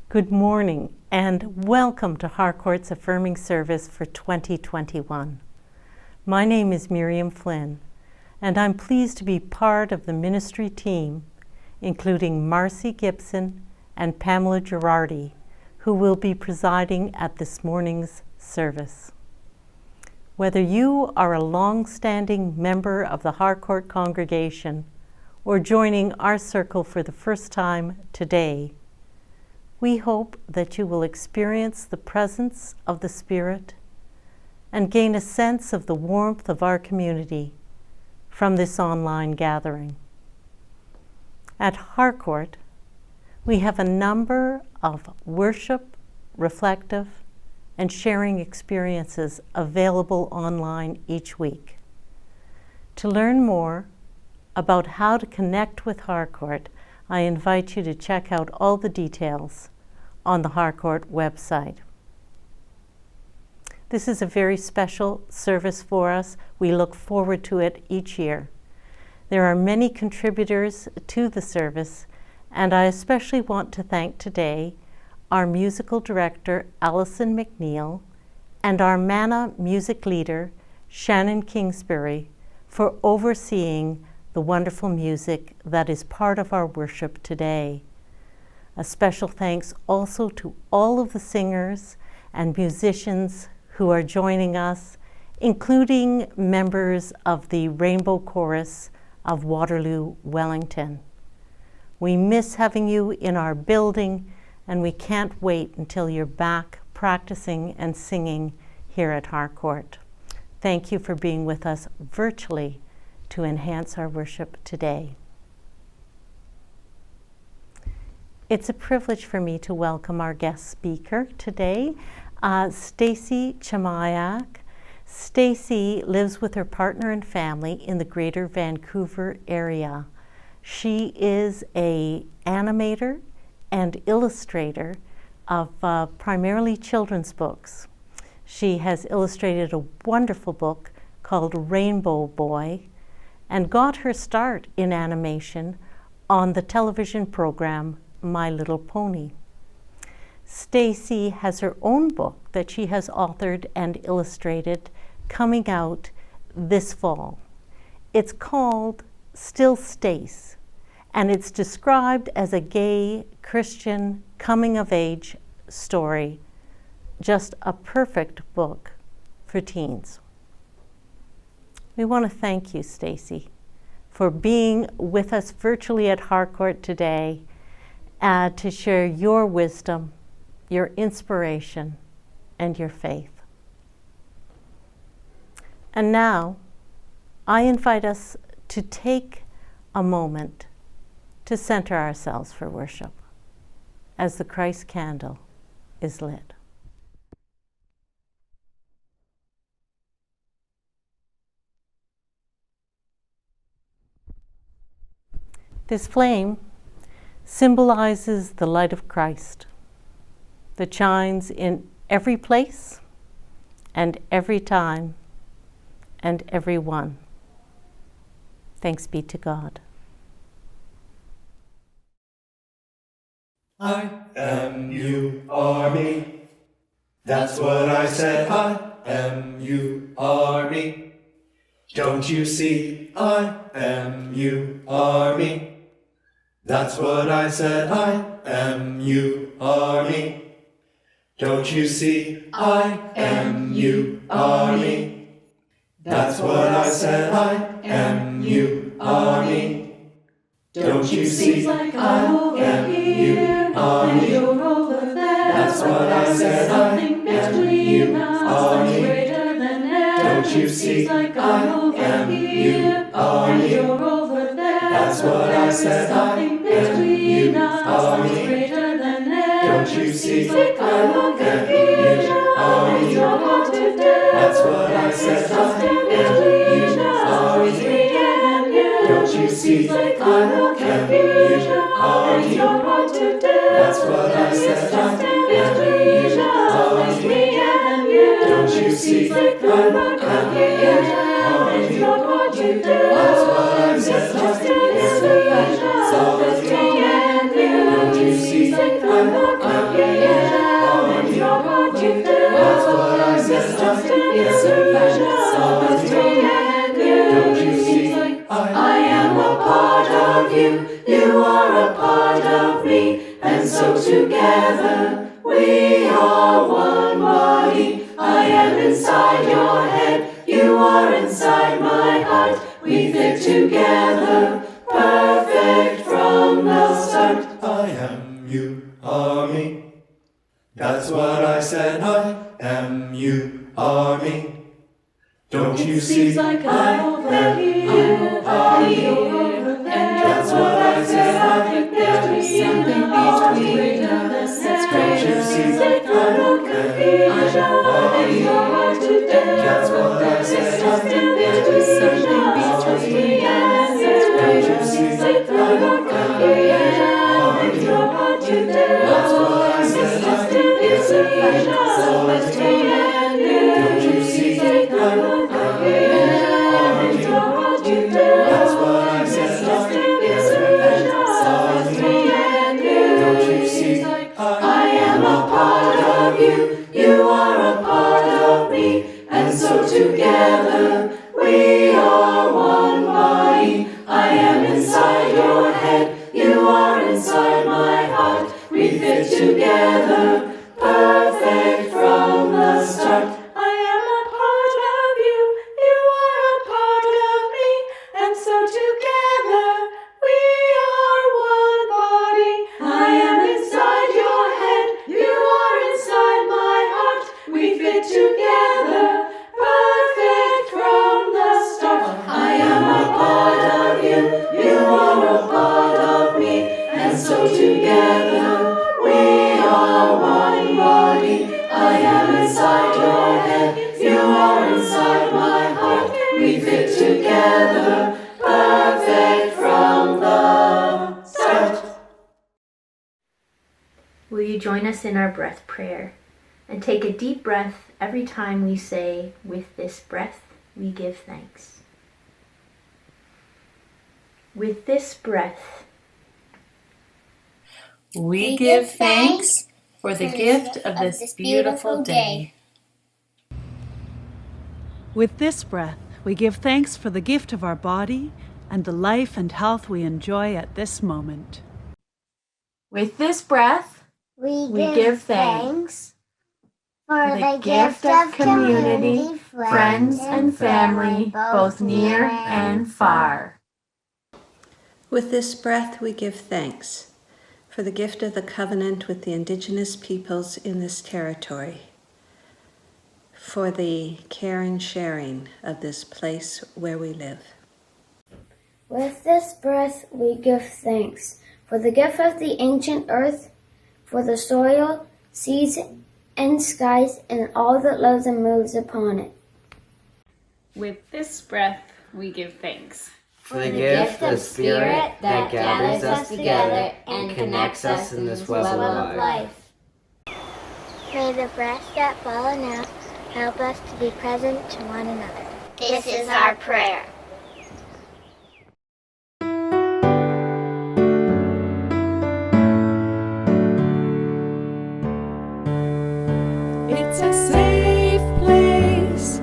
Good morning and welcome to Harcourt's Affirming Service for 2021. My name is Miriam Flynn, and I'm pleased to be part of the ministry team, including Marcie Gibson and Pamela Girardi, who will be presiding at this morning's service. Whether you are a long-standing member of the Harcourt congregation or joining our circle for the first time today, we hope that you will experience the presence of the Spirit and gain a sense of the warmth of our community from this online gathering. At Harcourt, we have a number of worship, reflective, and sharing experiences available online each week. To learn more about how to connect with Harcourt, I invite you to check out all the details on the Harcourt website. This is a very special service for us. We look forward to it each year. There are many contributors to the service, and I especially want to thank today our musical director, Alison MacNeill, and our Manna music leader, Shannon Kingsbury, for overseeing the wonderful music that is part of our worship today. A special thanks also to all of the singers and musicians who are joining us, including members of the Rainbow Chorus of Waterloo-Wellington. We miss having you in our building, and we can't wait until you're back practicing and singing here at Harcourt. Thank you for being with us virtually to enhance our worship today. It's a privilege for me to welcome our guest speaker today, Stacey Chomiak. Stacey lives with her partner and family in the Greater Vancouver area. She is an animator and illustrator of primarily children's books. She has illustrated a wonderful book called Rainbow Boy, and got her start in animation on the television program My Little Pony. Stacey has her own book that she has authored and illustrated coming out this fall. It's called Still Stace, and it's described as a gay Christian coming-of-age story, just a perfect book for teens. We want to thank you, Stacey, for being with us virtually at Harcourt today to share your wisdom, your inspiration, and your faith. And now, I invite us to take a moment to center ourselves for worship as the Christ candle is lit. This flame symbolizes the light of Christ that shines in every place and every time and every one. Thanks be to God. I am you are me. That's what I said. I am you are me. Don't you see? I am you are me. That's what I said. I am you are me. Don't you see? I am you are me. That's what I said. I am you are me. Don't you see? I am you are me. That's what I said. I am you are me. Don't you see? I am you are me. That's what I said. I am you are me. Don't you see? I am you are me. That's what I said. I am you are me. Don't you see? I am you are me. That's what I said. I am you are me. Don't you see? I am you are me. That's what I said. I am you are me. Don't you see? I am look up, and your heart you fill. That's what I said, it's a fashion, don't you see? I am a part of you, you are a part of me, and so together we are one body. I am inside your head, you are inside my heart. We fit together, perfect from the start. I am, you are me. That's what I said, I am, you are me. Don't you see? I am, you are me. And that's what I said, I am, there is something between us. Don't you see? I am, you are me. That's what I said, I am, there is something between us. Don't you see? I am, you are me. That's what I said, I am, it's a fashion, don't you see? I am, that's what I said, it's a fashion, don't you see? I am a part of you, you are a part of me, and so together we are one body. I am inside your head, you are inside my heart. We fit together, perfect from the start. I am a part of you, you are a part of me, and so together we are one body. I am inside your head, you are inside my heart. We fit together, perfect from the start. I am a part of you, you are a part of me, and so together we are one body. I am inside your head, you are inside my heart. We fit together, perfect from the start. Will you join us in our breath prayer? And take a deep breath every time we say, with this breath we give thanks. With this breath we give thanks for the gift of this beautiful day. With this breath, we give thanks for the gift of our body and the life and health we enjoy at this moment. With this breath, we give thanks for the gift of community, friends and family, both near and far. With this breath, we give thanks for the gift of the covenant with the Indigenous peoples in this territory, for the care and sharing of this place where we live. With this breath, we give thanks for the gift of the ancient earth, for the soil, seas, and skies, and all that lives and moves upon it. With this breath, we give thanks for the gift of spirit that gathers us together and connects us in this web of life. May the breaths that follow now help us to be present to one another. This is our prayer. It's a safe place,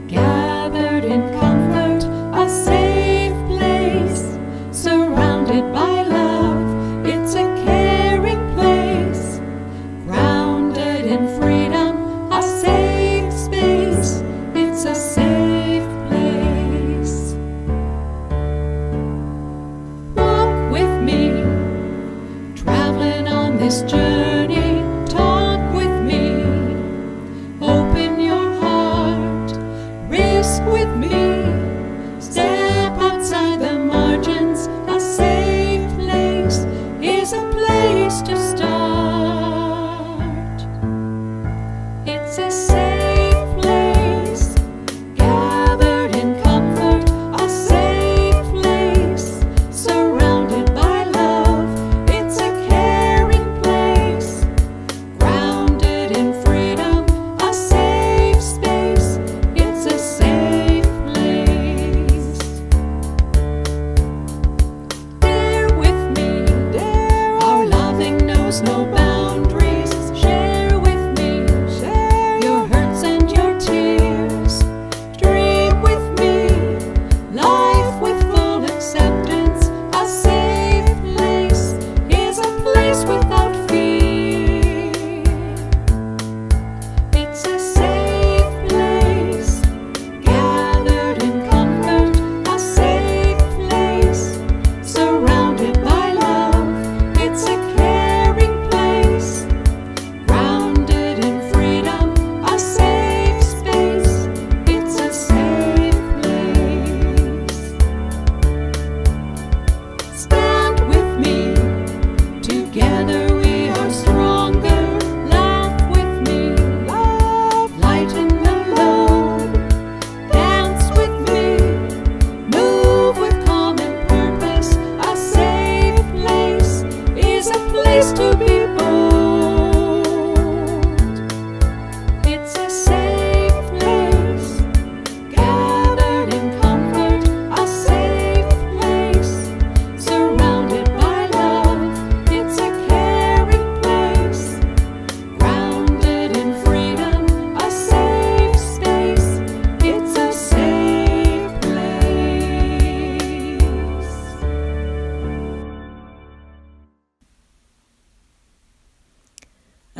gathered in comfort, a safe place, surrounded by love. It's a caring place, grounded in freedom, a safe space. It's a safe place. Walk with me, traveling on this journey. Talk with me. Open your heart, risk with me, step outside the margins. A safe place is a place to start. It's a safe place, gathered in comfort, a safe place, surrounded by love. It's a caring place,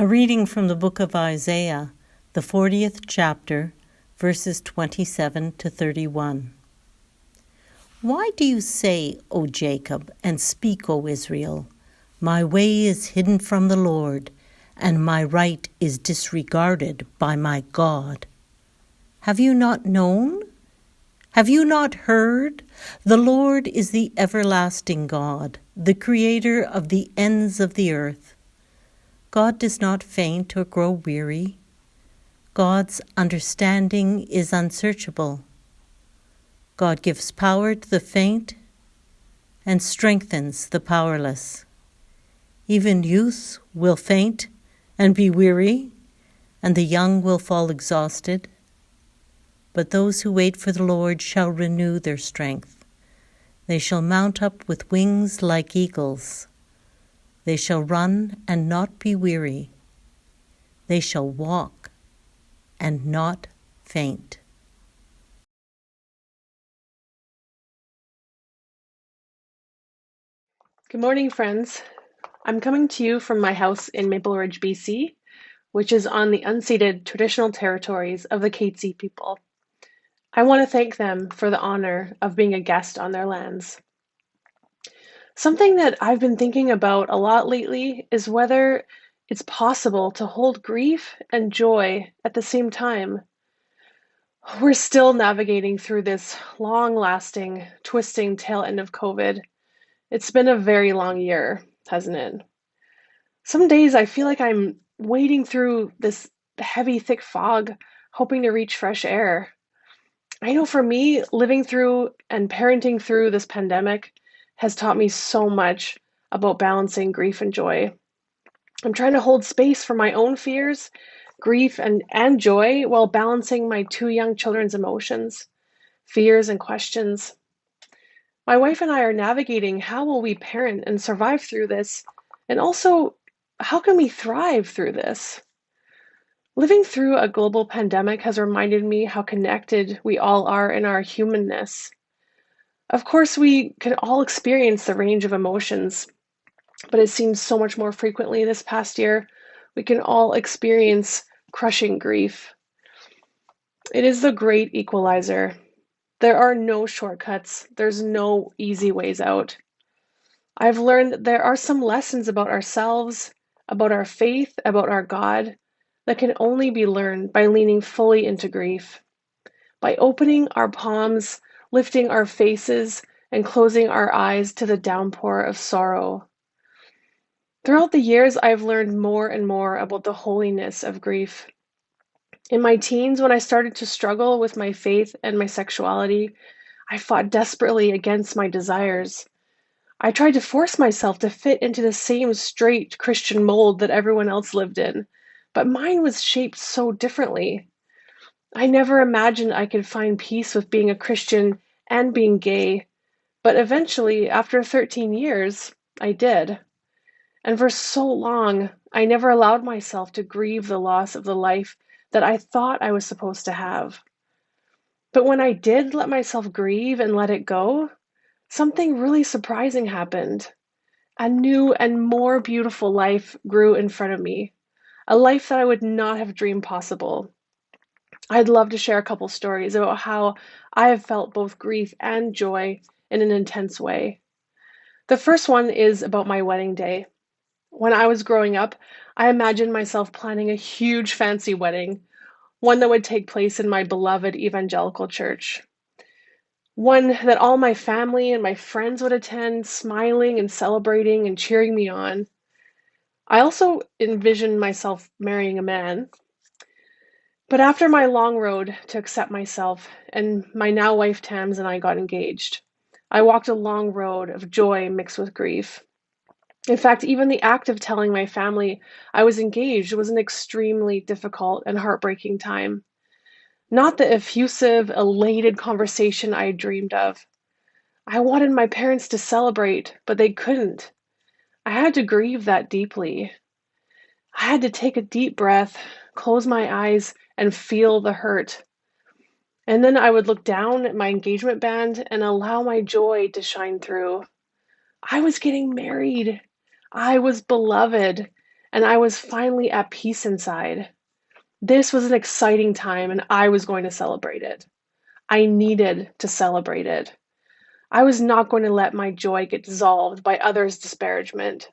A reading from the book of Isaiah, the 40th chapter, verses 27 to 31. Why do you say, O Jacob, and speak, O Israel, my way is hidden from the Lord, and my right is disregarded by my God? Have you not known? Have you not heard? The Lord is the everlasting God, the creator of the ends of the earth. God does not faint or grow weary. God's understanding is unsearchable. God gives power to the faint and strengthens the powerless. Even youths will faint and be weary, and the young will fall exhausted. But those who wait for the Lord shall renew their strength. They shall mount up with wings like eagles. They shall run and not be weary. They shall walk and not faint. Good morning, friends. I'm coming to you from my house in Maple Ridge, BC, which is on the unceded traditional territories of the Katzie people. I want to thank them for the honor of being a guest on their lands. Something that I've been thinking about a lot lately is whether it's possible to hold grief and joy at the same time. We're still navigating through this long-lasting, twisting tail end of COVID. It's been a very long year, hasn't it? Some days I feel like I'm wading through this heavy, thick fog, hoping to reach fresh air. I know for me, living through and parenting through this pandemic has taught me so much about balancing grief and joy. I'm trying to hold space for my own fears, grief, and joy while balancing my two young children's emotions, fears, and questions. My wife and I are navigating how will we parent and survive through this, and also how can we thrive through this? Living through a global pandemic has reminded me how connected we all are in our humanness. Of course, we can all experience the range of emotions, but it seems so much more frequently this past year, we can all experience crushing grief. It is the great equalizer. There are no shortcuts. There's no easy ways out. I've learned that there are some lessons about ourselves, about our faith, about our God, that can only be learned by leaning fully into grief, by opening our palms, lifting our faces, and closing our eyes to the downpour of sorrow. Throughout the years, I've learned more and more about the holiness of grief. In my teens, when I started to struggle with my faith and my sexuality, I fought desperately against my desires. I tried to force myself to fit into the same straight Christian mold that everyone else lived in, but mine was shaped so differently. I never imagined I could find peace with being a Christian and being gay, but eventually, after 13 years, I did. And for so long, I never allowed myself to grieve the loss of the life that I thought I was supposed to have. But when I did let myself grieve and let it go, something really surprising happened. A new and more beautiful life grew in front of me, a life that I would not have dreamed possible. I'd love to share a couple stories about how I have felt both grief and joy in an intense way. The first one is about my wedding day. When I was growing up, I imagined myself planning a huge fancy wedding, one that would take place in my beloved evangelical church. One that all my family and my friends would attend, smiling and celebrating and cheering me on. I also envisioned myself marrying a man. But after my long road to accept myself, and my now wife Tams and I got engaged, I walked a long road of joy mixed with grief. In fact, even the act of telling my family I was engaged was an extremely difficult and heartbreaking time. Not the effusive, elated conversation I had dreamed of. I wanted my parents to celebrate, but they couldn't. I had to grieve that deeply. I had to take a deep breath, close my eyes, and feel the hurt. And then I would look down at my engagement band and allow my joy to shine through. I was getting married. I was beloved, and I was finally at peace inside. This was an exciting time, and I was going to celebrate it. I needed to celebrate it. I was not going to let my joy get dissolved by others' disparagement.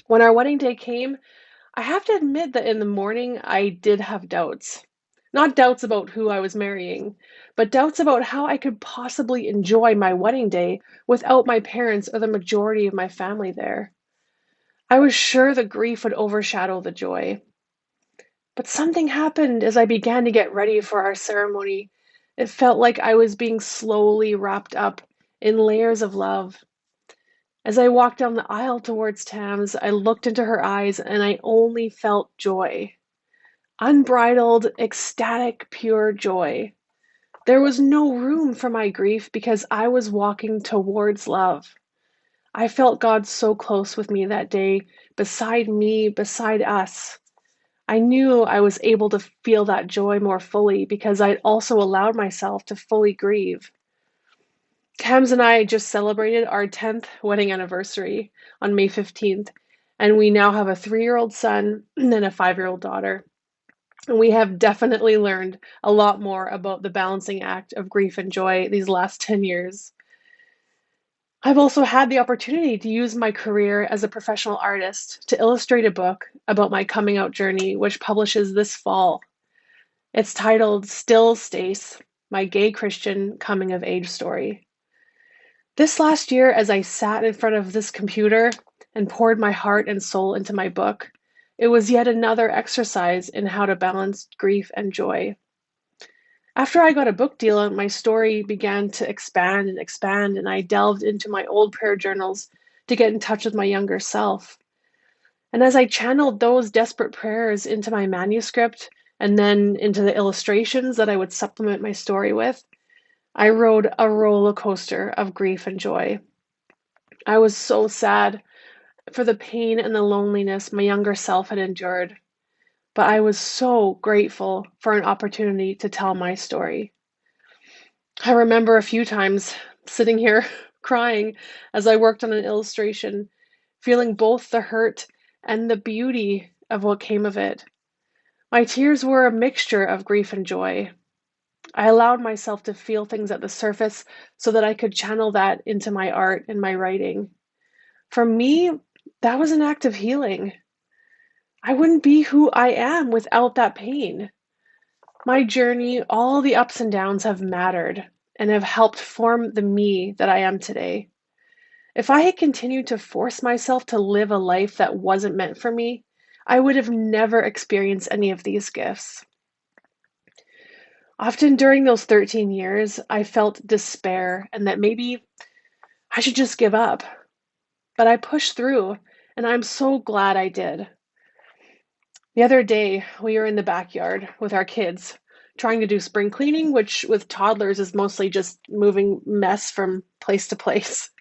When our wedding day came, I have to admit that in the morning I did have doubts. Not doubts about who I was marrying, but doubts about how I could possibly enjoy my wedding day without my parents or the majority of my family there. I was sure the grief would overshadow the joy. But something happened as I began to get ready for our ceremony. It felt like I was being slowly wrapped up in layers of love. As I walked down the aisle towards Tam's, I looked into her eyes and I only felt joy. Unbridled, ecstatic, pure joy. There was no room for my grief because I was walking towards love. I felt God so close with me that day, beside me, beside us. I knew I was able to feel that joy more fully because I'd also allowed myself to fully grieve. Tams and I just celebrated our 10th wedding anniversary on May 15th, and we now have a 3-year-old son and a 5-year-old daughter. And we have definitely learned a lot more about the balancing act of grief and joy these last 10 years. I've also had the opportunity to use my career as a professional artist to illustrate a book about my coming out journey, which publishes this fall. It's titled Still Stace, My Gay Christian Coming of Age Story. This last year, as I sat in front of this computer and poured my heart and soul into my book, it was yet another exercise in how to balance grief and joy. After I got a book deal, my story began to expand, and I delved into my old prayer journals to get in touch with my younger self. And as I channeled those desperate prayers into my manuscript and then into the illustrations that I would supplement my story with, I rode a roller coaster of grief and joy. I was so sad for the pain and the loneliness my younger self had endured, but I was so grateful for an opportunity to tell my story. I remember a few times sitting here crying as I worked on an illustration, feeling both the hurt and the beauty of what came of it. My tears were a mixture of grief and joy. I allowed myself to feel things at the surface so that I could channel that into my art and my writing. For me, that was an act of healing. I wouldn't be who I am without that pain. My journey, all the ups and downs have mattered and have helped form the me that I am today. If I had continued to force myself to live a life that wasn't meant for me, I would have never experienced any of these gifts. Often during those 13 years, I felt despair and that maybe I should just give up. But I pushed through, and I'm so glad I did. The other day, we were in the backyard with our kids, trying to do spring cleaning, which with toddlers is mostly just moving mess from place to place.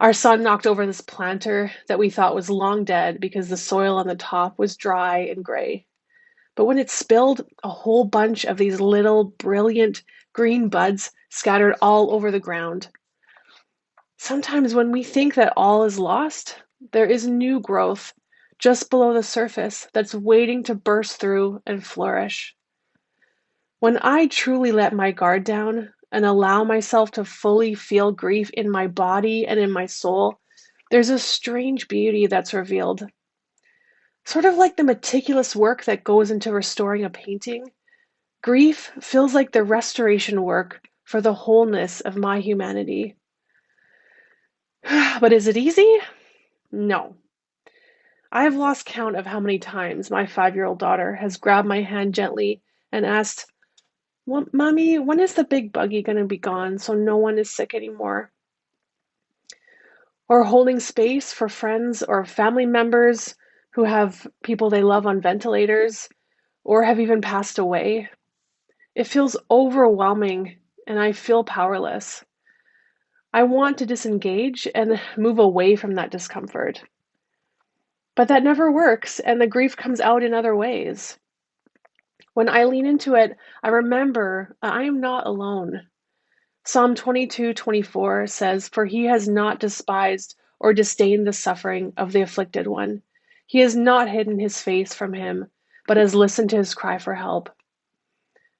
Our son knocked over this planter that we thought was long dead because the soil on the top was dry and gray. But when it spilled, a whole bunch of these little brilliant green buds scattered all over the ground. Sometimes when we think that all is lost, there is new growth just below the surface that's waiting to burst through and flourish. When I truly let my guard down and allow myself to fully feel grief in my body and in my soul, there's a strange beauty that's revealed. Sort of like the meticulous work that goes into restoring a painting, grief feels like the restoration work for the wholeness of my humanity. But is it easy? No. I have lost count of how many times my 5-year-old daughter has grabbed my hand gently and asked, "Mommy, when is the big buggy going to be gone so no one is sick anymore?" Or holding space for friends or family members who have people they love on ventilators or have even passed away. It feels overwhelming and I feel powerless. I want to disengage and move away from that discomfort. But that never works, and the grief comes out in other ways. When I lean into it, I remember I am not alone. Psalm 22:24 says, "For he has not despised or disdained the suffering of the afflicted one. He has not hidden his face from him, but has listened to his cry for help.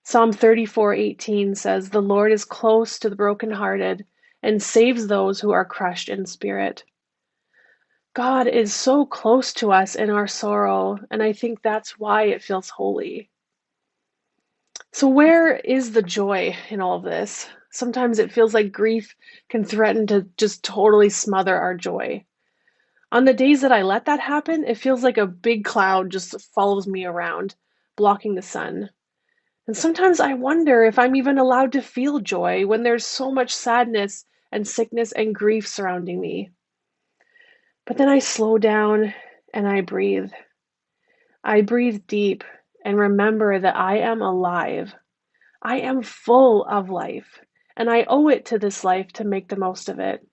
Psalm 34:18 says, "The Lord is close to the brokenhearted and saves those who are crushed in spirit." God is so close to us in our sorrow, and I think that's why it feels holy. So where is the joy in all of this? Sometimes it feels like grief can threaten to just totally smother our joy. On the days that I let that happen, it feels like a big cloud just follows me around, blocking the sun. And sometimes I wonder if I'm even allowed to feel joy when there's so much sadness and sickness and grief surrounding me. But then I slow down and I breathe. I breathe deep and remember that I am alive. I am full of life, and I owe it to this life to make the most of it.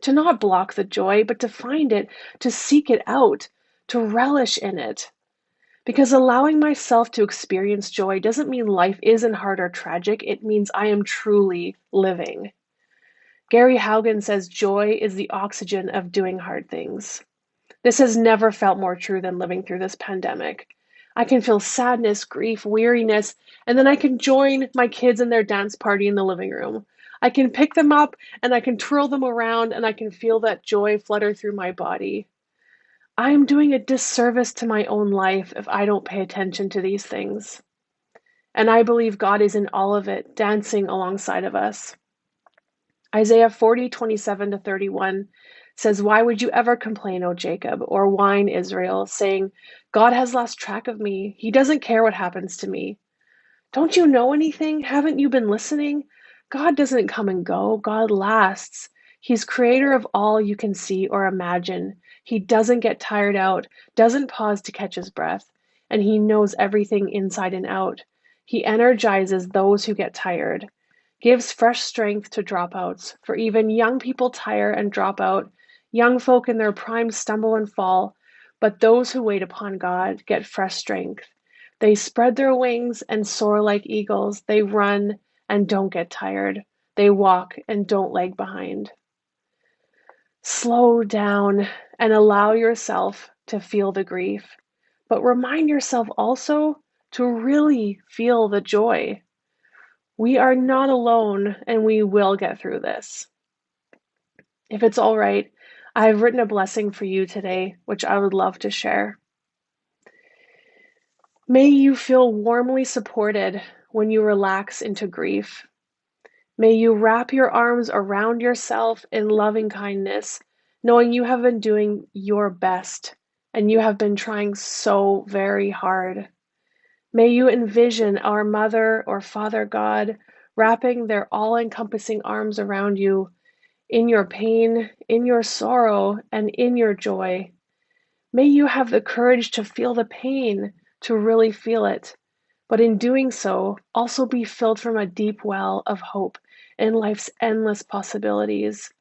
To not block the joy, but to find it, to seek it out, to relish in it. Because allowing myself to experience joy doesn't mean life isn't hard or tragic. It means I am truly living. Gary Haugen says joy is the oxygen of doing hard things. This has never felt more true than living through this pandemic. I can feel sadness, grief, weariness, and then I can join my kids in their dance party in the living room. I can pick them up and I can twirl them around and I can feel that joy flutter through my body. I am doing a disservice to my own life if I don't pay attention to these things. And I believe God is in all of it, dancing alongside of us. Isaiah 40:27-31 says, "Why would you ever complain, O Jacob, or whine, Israel, saying, God has lost track of me. He doesn't care what happens to me. Don't you know anything? Haven't you been listening? God doesn't come and go. God lasts. He's creator of all you can see or imagine. He doesn't get tired out, doesn't pause to catch his breath, and he knows everything inside and out. He energizes those who get tired, gives fresh strength to dropouts, for even young people tire and drop out. Young folk in their prime stumble and fall, but those who wait upon God get fresh strength. They spread their wings and soar like eagles. They run and don't get tired. They walk and don't lag behind." Slow down and allow yourself to feel the grief, but remind yourself also to really feel the joy. We are not alone and we will get through this. If it's all right, I've written a blessing for you today, which I would love to share. May you feel warmly supported when you relax into grief. May you wrap your arms around yourself in loving kindness, knowing you have been doing your best and you have been trying so very hard. May you envision our Mother or Father God wrapping their all-encompassing arms around you in your pain, in your sorrow, and in your joy. May you have the courage to feel the pain, to really feel it, but in doing so, also be filled from a deep well of hope in life's endless possibilities,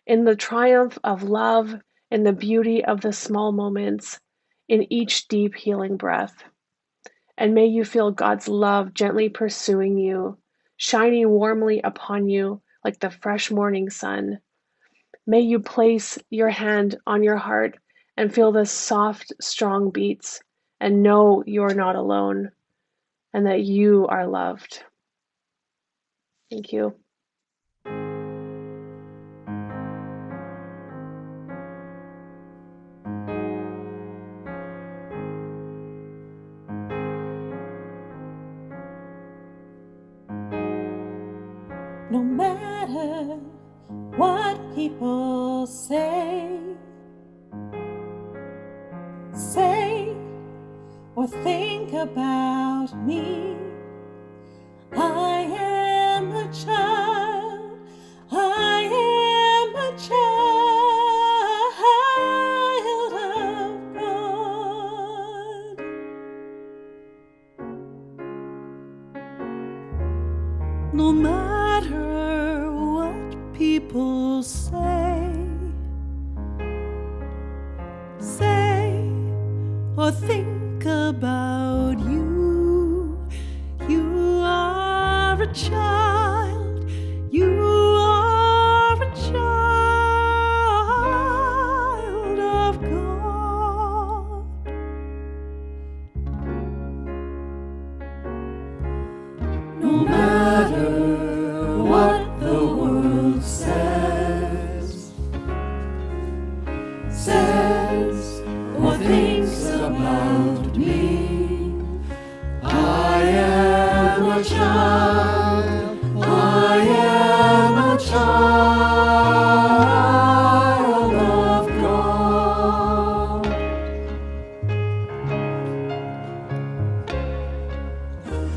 in the triumph of love, in the beauty of the small moments, in each deep healing breath. And may you feel God's love gently pursuing you, shining warmly upon you like the fresh morning sun. May you place your hand on your heart and feel the soft, strong beats and know you're not alone and that you are loved. Thank you. No matter what people say or think about me, I am a child, I am a child of God. No matter what people say or think about you, you are a child, you are a child of God. No matter what the world says or thinks about me, I am a child, I am a child of God.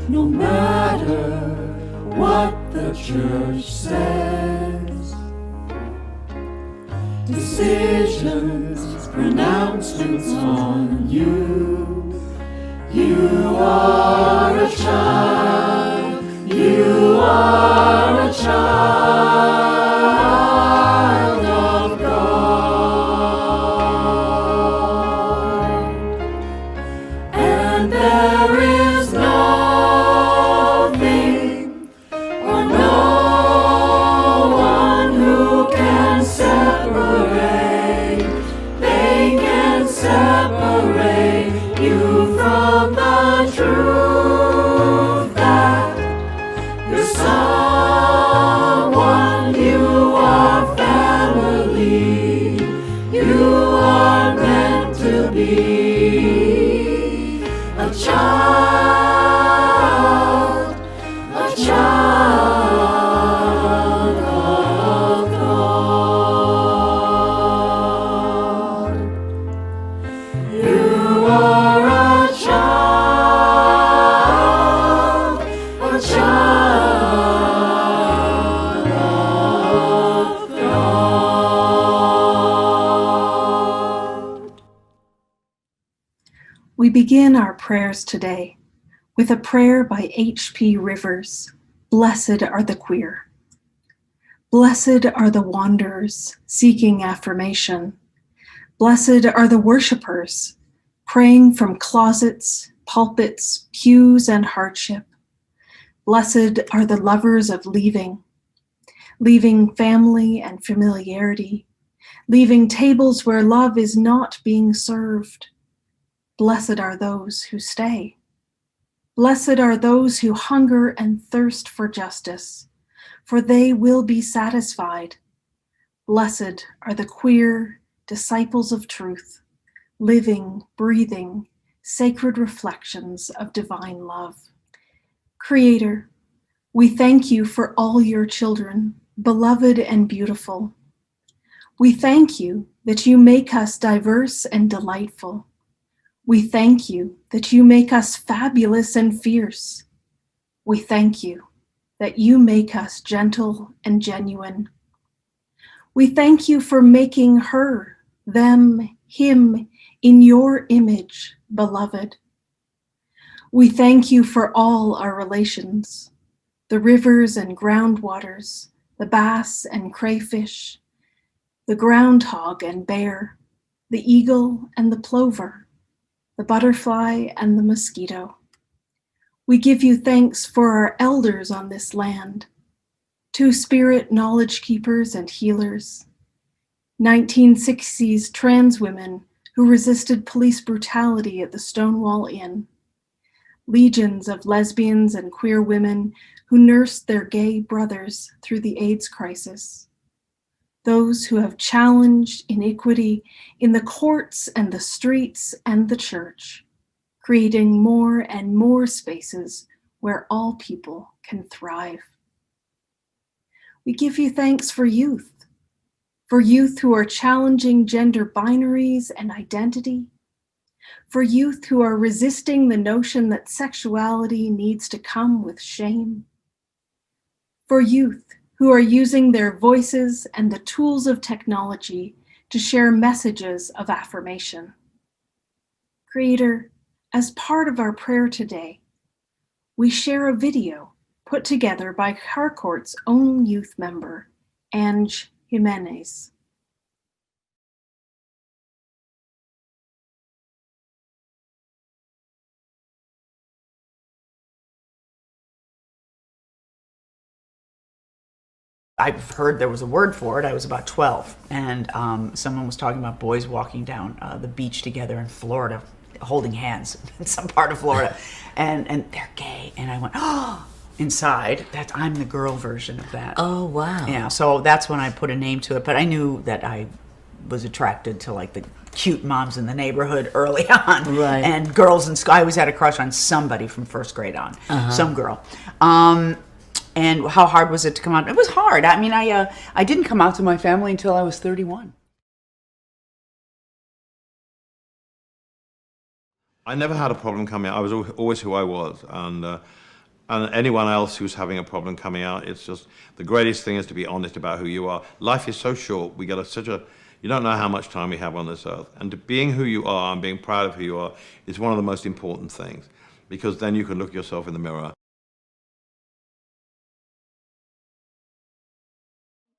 No matter what the church says, decisions, pronouncements on you, you are a child, you are a child of God. And there is nothing or no one who can separate. They can separate you from the truth that you're someone, you are family, you are meant to be a child of God. You are a child of God. We begin our prayers today with a prayer by H.P. Rivers, Blessed are the queer. Blessed are the wanderers seeking affirmation. Blessed are the worshipers praying from closets, pulpits, pews, and hardship. Blessed are the lovers of leaving family and familiarity, leaving tables where love is not being served. Blessed are those who stay. Blessed are those who hunger and thirst for justice, for they will be satisfied. Blessed are the queer disciples of truth, living, breathing, sacred reflections of divine love. Creator, we thank you for all your children, beloved and beautiful. We thank you that you make us diverse and delightful. We thank you that you make us fabulous and fierce. We thank you that you make us gentle and genuine. We thank you for making her, them, him in your image, beloved. We thank you for all our relations, the rivers and groundwaters, the bass and crayfish, the groundhog and bear, the eagle and the plover, the butterfly and the mosquito. We give you thanks for our elders on this land, two-spirit knowledge keepers and healers, 1960s trans women who resisted police brutality at the Stonewall Inn, legions of lesbians and queer women who nursed their gay brothers through the AIDS crisis, those who have challenged inequity in the courts and the streets and the church, creating more and more spaces where all people can thrive. We give you thanks for youth who are challenging gender binaries and identity, for youth who are resisting the notion that sexuality needs to come with shame, for youth who are using their voices and the tools of technology to share messages of affirmation. Creator, as part of our prayer today, we share a video put together by Harcourt's own youth member, Ange Jimenez. I've heard there was a word for it. I was about 12, and someone was talking about boys walking down the beach together in Florida, holding hands in some part of Florida, and they're gay. And I went, oh, inside. That I'm the girl version of that. Oh, wow. Yeah, so that's when I put a name to it. But I knew that I was attracted to like the cute moms in the neighborhood early on. Right. And girls in school. I always had a crush on somebody from first grade on. Some girl. And how hard was it to come out? It was hard. I mean, I didn't come out to my family until I was 31. I never had a problem coming out. I was always who I was, and anyone else who's having a problem coming out, it's just the greatest thing is to be honest about who you are. Life is so short. We get you don't know how much time we have on this earth, and being who you are and being proud of who you are is one of the most important things, because then you can look yourself in the mirror.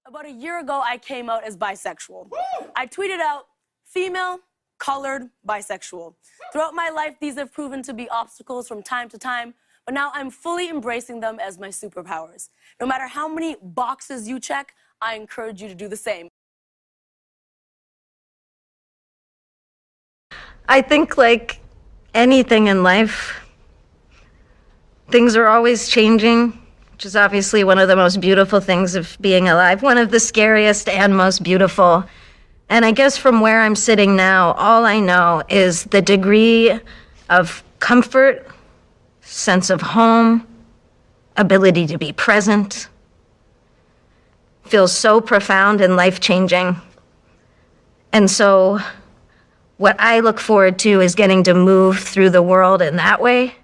About a year ago, I came out as bisexual. I tweeted out, female, colored, bisexual. Throughout my life, these have proven to be obstacles from time to time, but now I'm fully embracing them as my superpowers. No matter how many boxes you check, I encourage you to do the same. I think like anything in life, things are always changing, which is obviously one of the most beautiful things of being alive, one of the scariest and most beautiful. And I guess from where I'm sitting now, all I know is the degree of comfort, sense of home, ability to be present, feels so profound and life-changing. And so what I look forward to is getting to move through the world in that way.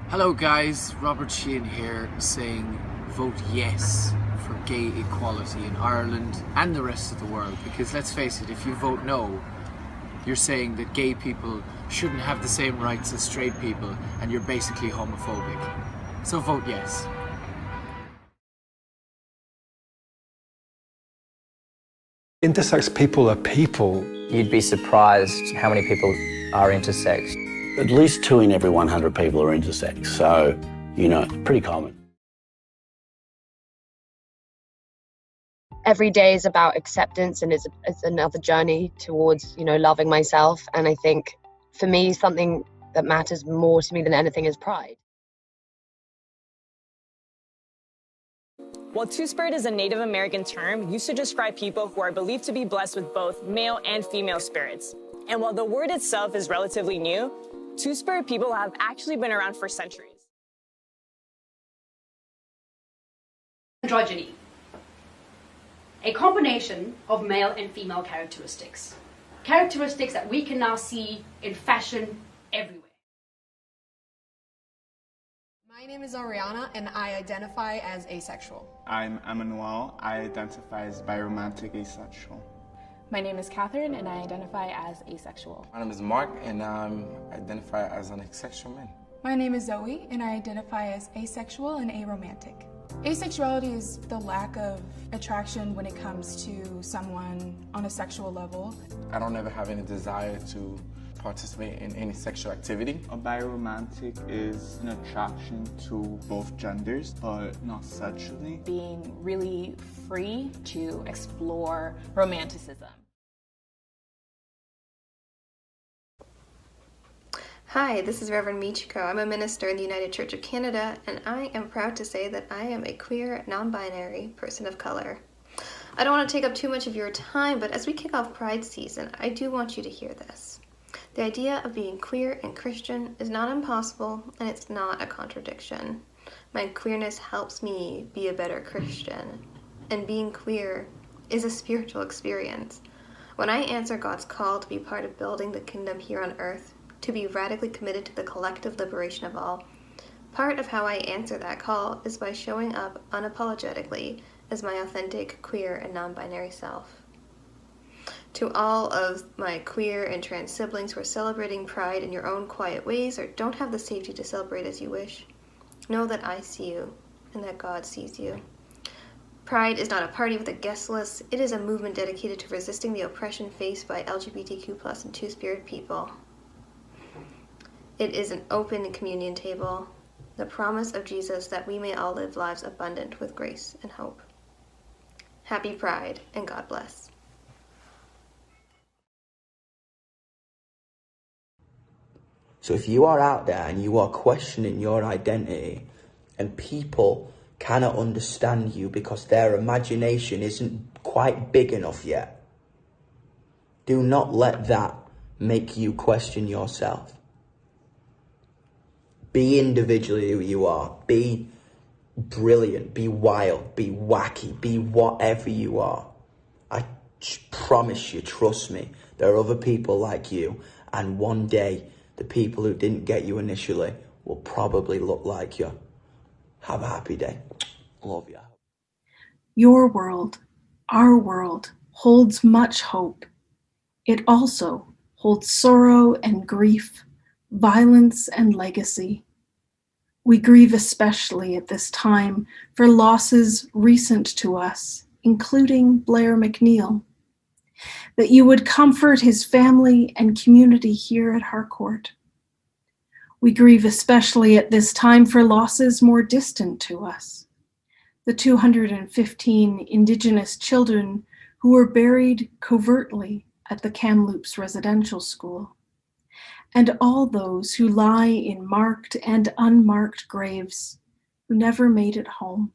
Hello guys, Robert Sheehan here saying vote yes for gay equality in Ireland and the rest of the world, because let's face it, if you vote no, you're saying that gay people shouldn't have the same rights as straight people and you're basically homophobic. So vote yes. Intersex people are people. You'd be surprised how many people are intersex. At least 2 in every 100 people are intersex, so, you know, it's pretty common. Every day is about acceptance, and it's another journey towards, loving myself. And I think for me, something that matters more to me than anything is pride. While Two-Spirit is a Native American term used to describe people who are believed to be blessed with both male and female spirits. And while the word itself is relatively new, Two-Spirit people have actually been around for centuries. Androgyny. A combination of male and female characteristics. Characteristics that we can now see in fashion everywhere. My name is Ariana and I identify as asexual. I'm Emmanuel. I identify as biromantic asexual. My name is Catherine and I identify as asexual. My name is Mark and I identify as an asexual man. My name is Zoe and I identify as asexual and aromantic. Asexuality is the lack of attraction when it comes to someone on a sexual level. I don't ever have any desire to participate in any sexual activity. A biromantic is an attraction to both genders, but not sexually. Being really free to explore romanticism. Hi, this is Reverend Michiko. I'm a minister in the United Church of Canada, and I am proud to say that I am a queer, non-binary person of color. I don't want to take up too much of your time, but as we kick off Pride season, I do want you to hear this. The idea of being queer and Christian is not impossible, and it's not a contradiction. My queerness helps me be a better Christian, and being queer is a spiritual experience. When I answer God's call to be part of building the kingdom here on earth, to be radically committed to the collective liberation of all, part of how I answer that call is by showing up unapologetically as my authentic queer and non-binary self. To all of my queer and trans siblings who are celebrating Pride in your own quiet ways or don't have the safety to celebrate as you wish, know that I see you and that God sees you. Pride is not a party with a guest list. It is a movement dedicated to resisting the oppression faced by LGBTQ+ and Two-Spirit people. It is an open communion table, the promise of Jesus that we may all live lives abundant with grace and hope. Happy Pride, and God bless. So if you are out there and you are questioning your identity and people cannot understand you because their imagination isn't quite big enough yet, do not let that make you question yourself. Be individually who you are. Be brilliant, be wild, be wacky, be whatever you are. I promise you, trust me, there are other people like you, and one day the people who didn't get you initially will probably look like you. Have a happy day. Love you. Your world, our world, holds much hope. It also holds sorrow and grief, violence and legacy. We grieve especially at this time for losses recent to us, including Blair MacNeill. That you would comfort his family and community here at Harcourt. We grieve especially at this time for losses more distant to us. The 215 Indigenous children who were buried covertly at the Kamloops Residential School, and all those who lie in marked and unmarked graves who never made it home.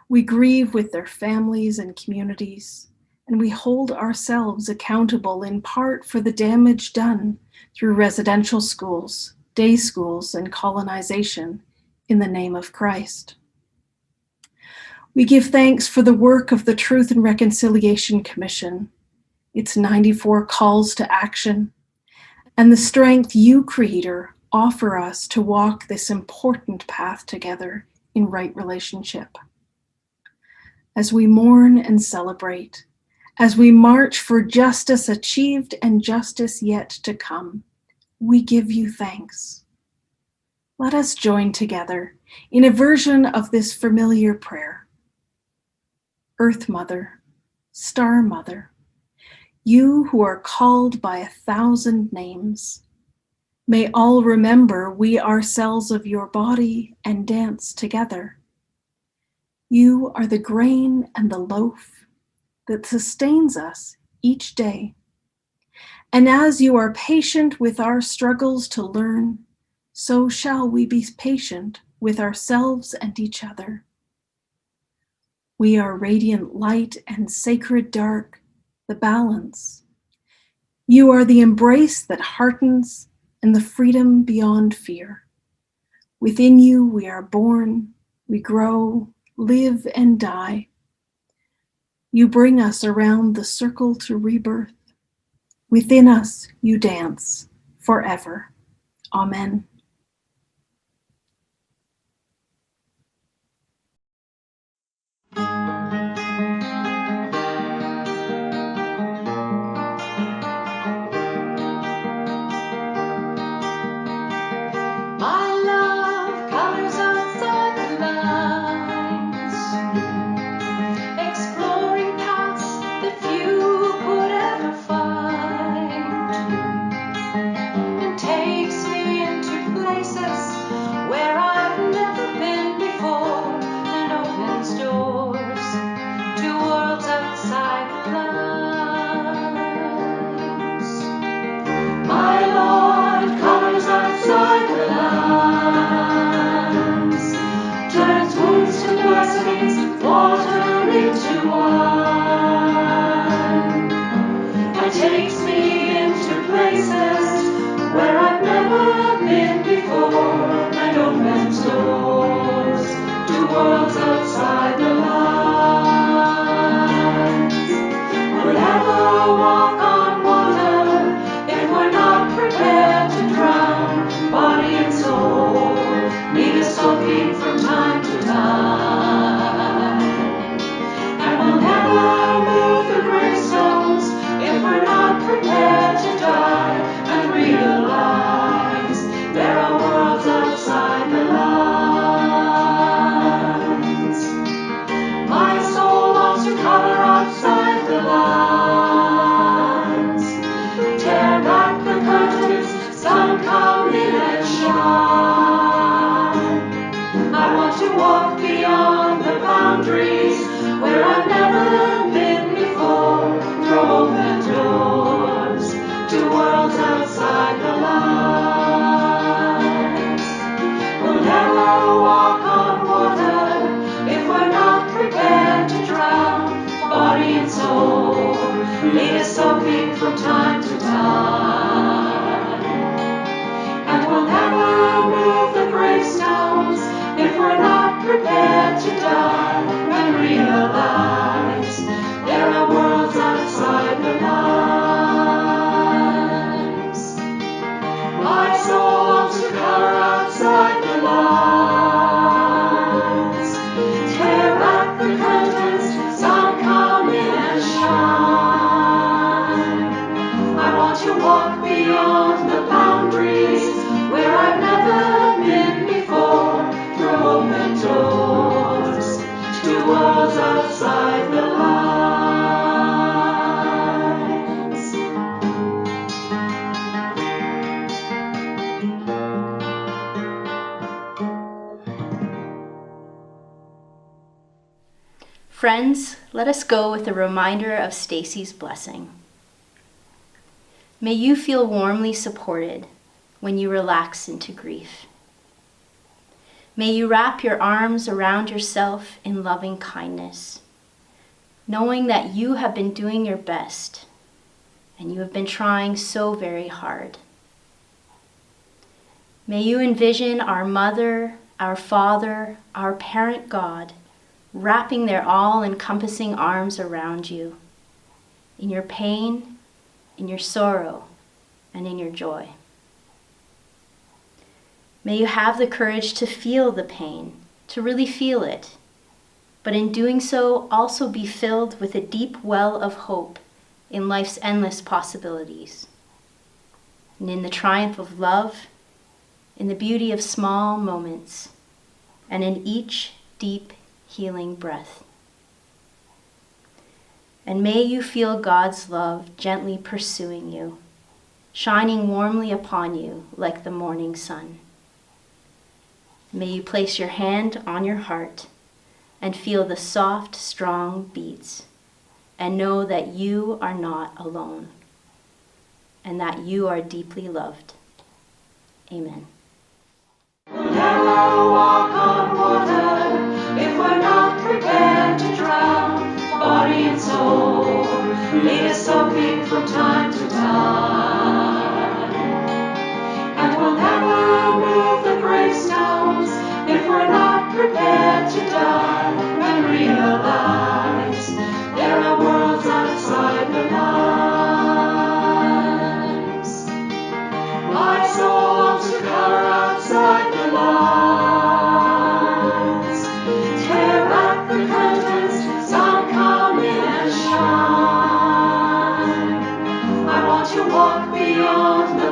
We grieve with their families and communities, and we hold ourselves accountable in part for the damage done through residential schools, day schools, and colonization in the name of Christ. We give thanks for the work of the Truth and Reconciliation Commission, its 94 calls to action, and the strength you, Creator, offer us to walk this important path together in right relationship. As we mourn and celebrate, as we march for justice achieved and justice yet to come, we give you thanks. Let us join together in a version of this familiar prayer. Earth Mother, Star Mother, you who are called by 1,000 names, may all remember we are cells of your body and dance together. You are the grain and the loaf that sustains us each day. And as you are patient with our struggles to learn, so shall we be patient with ourselves and each other. We are radiant light and sacred dark, the balance. You are the embrace that heartens and the freedom beyond fear. Within you we are born, we grow, live and die. You bring us around the circle to rebirth. Within us you dance forever. Amen. From time to time, and we'll never us soaking from time to time. And we'll never move the gravestones if we're not prepared to die and realize there are worlds outside the lines. My soul longs to color outside the lines. Tear back the curtains, sun come in and shine. I want to walk beyond the boundaries where I've never been before, through open doors to worlds outside the lines. Friends, let us go with a reminder of Stacey's blessing. May you feel warmly supported when you relax into grief. May you wrap your arms around yourself in loving kindness, knowing that you have been doing your best and you have been trying so very hard. May you envision our Mother, our Father, our Parent God, wrapping their all-encompassing arms around you, in your pain, in your sorrow, and in your joy. May you have the courage to feel the pain, to really feel it, but in doing so, also be filled with a deep well of hope in life's endless possibilities, and in the triumph of love, in the beauty of small moments, and in each deep healing breath. And may you feel God's love gently pursuing you, shining warmly upon you like the morning sun. May you place your hand on your heart and feel the soft, strong beats, and know that you are not alone, and that you are deeply loved. Amen. We'll never walk on water if we're not prepared to drown, body and soul, lead us soaking from time to time. And we'll never move the gravestones if we're not prepared to die and realize there are worlds outside the lines. My soul longs to color outside the lines. Tear back the curtains, sun come in and shine. I want to walk beyond the